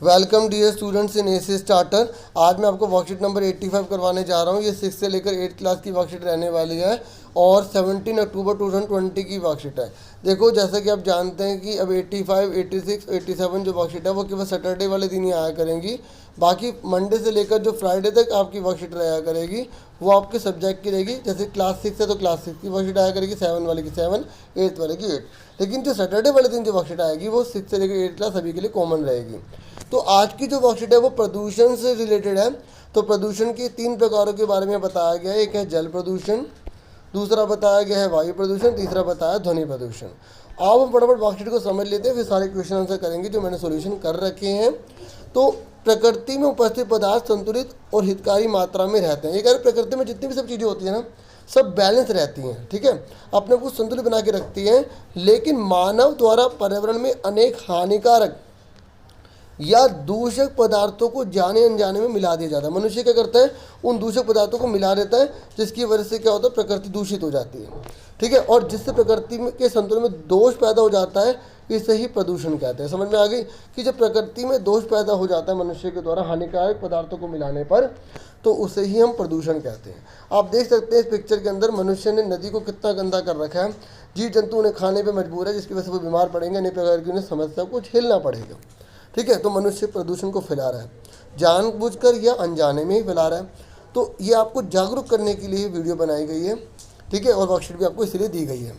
Welcome dear students in AC starter. आज मैं आपको वर्कशीट नंबर 85 करवाने जा रहा हूँ। ये 6 से लेकर 8 क्लास की वर्कशीट रहने वाली है और 17 अक्टूबर 2020 की वर्कशीट है। देखो, जैसा कि आप जानते हैं कि अब 85, 86, 87 जो वर्कशीट है वो केवल सैटरडे वाले दिन ही आया करेंगी। बाकी मंडे से लेकर जो फ्राइडे तक आपकी वर्कशीट रहा करेगी वो आपके सब्जेक्ट की रहेगी। जैसे क्लास 6 है तो क्लास 6 की वर्कशीट आया करेगी, 7 वाले की 7, 8 वाले की 8। लेकिन जो सैटरडे वाले दिन जो वर्कशीट आएगी वो 6 से लेकर 8 क्लास सभी के लिए कॉमन रहेगी। तो आज की जो वर्कशीट है वो प्रदूषण से रिलेटेड है। तो प्रदूषण के 3 प्रकारों के बारे में बताया गया है। एक है जल प्रदूषण, दूसरा बताया गया है वायु प्रदूषण, तीसरा बताया ध्वनि प्रदूषण। अब हम फटाफट वर्कशीट को समझ लेते हैं, फिर सारे क्वेश्चन आंसर करेंगे जो मैंने सॉल्यूशन कर रखे हैं। तो प्रकृति में उपस्थित पदार्थ संतुलित और हितकारी मात्रा में रहते हैं। ये कह रहे प्रकृति में जितनी भी सब चीज़ें होती है ना, सब बैलेंस रहती हैं, ठीक है, अपने को संतुलित बना के रखती हैं। लेकिन मानव द्वारा पर्यावरण में अनेक हानिकारक या दूषक पदार्थों को जाने अनजाने में मिला दिया जाता है। मनुष्य क्या करता है, उन दूषक पदार्थों को मिला देता है, जिसकी वजह से क्या होता है, प्रकृति दूषित हो जाती है, ठीक है, और जिससे प्रकृति में के संतुलन में दोष पैदा हो जाता है, इसे ही प्रदूषण कहते हैं। समझ में आ गई कि जब प्रकृति में दोष पैदा हो जाता है मनुष्य के द्वारा हानिकारक पदार्थों को मिलाने पर, तो उसे ही हम प्रदूषण कहते हैं। आप देख सकते हैं इस पिक्चर के अंदर मनुष्य ने नदी को कितना गंदा कर रखा है। जीव जंतु उन्हें खाने पर मजबूर है, जिसकी वजह से वो बीमार पड़ेंगे, अनेक प्रकार की उन्हें समस्या को झेलना पड़ेगा, ठीक है। तो मनुष्य प्रदूषण को फैला रहा है, जानबूझकर या अनजाने में ही फैला रहा है। तो ये आपको जागरूक करने के लिए वीडियो बनाई गई है, ठीक है, और वर्कशीट भी आपको इसलिए दी गई है।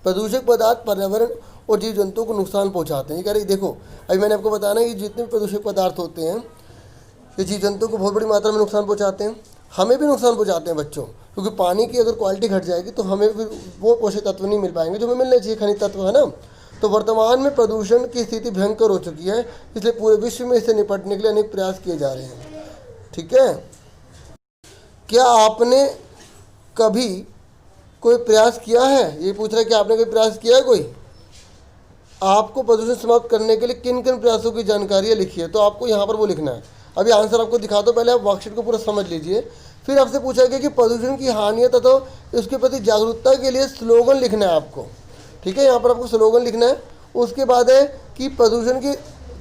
प्रदूषक पदार्थ पर्यावरण और जीव जंतुओं को नुकसान पहुंचाते हैं। ये कह रही देखो, अभी मैंने आपको बताना है कि जितने भी प्रदूषक पदार्थ होते हैं ये जीव जंतुओं को बहुत बड़ी मात्रा में नुकसान पहुंचाते हैं, हमें भी नुकसान पहुंचाते हैं बच्चों, क्योंकि पानी की अगर क्वालिटी घट जाएगी तो हमें फिर वो पोषक तत्व नहीं मिल पाएंगे जो हमें मिलने चाहिए, खनिज तत्व, है ना। तो वर्तमान में प्रदूषण की स्थिति भयंकर हो चुकी है, इसलिए पूरे विश्व में इससे निपटने के लिए अनेक प्रयास किए जा रहे हैं, ठीक है। क्या आपने कभी कोई प्रयास किया है, ये पूछ रहा है कि आपने कोई प्रयास किया है कोई। आपको प्रदूषण समाप्त करने के लिए किन किन प्रयासों की जानकारी लिखी है, तो आपको यहाँ पर वो लिखना है। अभी आंसर आपको दिखा दो, पहले आप वर्कशीट को पूरा समझ लीजिए। फिर आपसे पूछा गया कि प्रदूषण की हानियाँ तथा इसके प्रति जागरूकता के लिए स्लोगन लिखना है आपको, ठीक है। यहाँ पर आपको स्लोगन लिखना है। उसके बाद है कि प्रदूषण के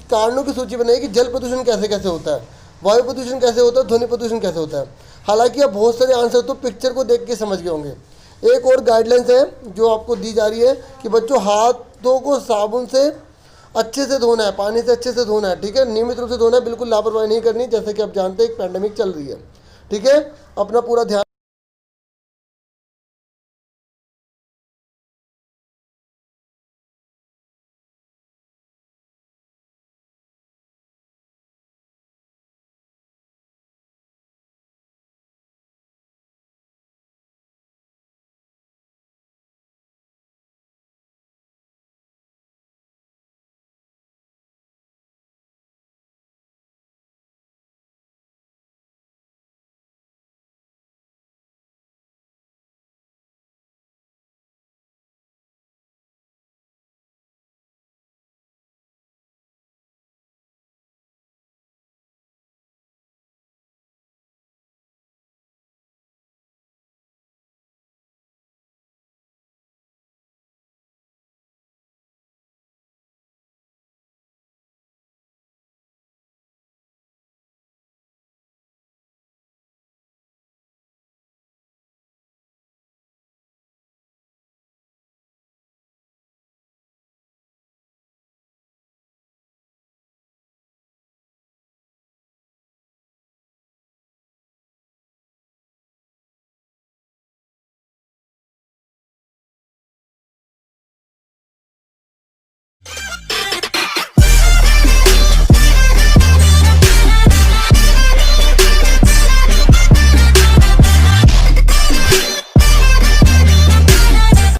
कारणों की सूची बनाइए कि जल प्रदूषण कैसे कैसे होता है, वायु प्रदूषण कैसे होता है, ध्वनि प्रदूषण कैसे होता है। हालांकि आप बहुत सारे आंसर तो पिक्चर को देख के समझ गए होंगे। एक और गाइडलाइंस है जो आपको दी जा रही है कि बच्चों हाथों को साबुन से अच्छे से धोना है, पानी से अच्छे से धोना है, ठीक है, नियमित रूप से धोना है, बिल्कुल लापरवाही नहीं करनी, जैसे कि आप जानते हैं एक पैंडेमिक चल रही है, ठीक है। अपना पूरा ध्यान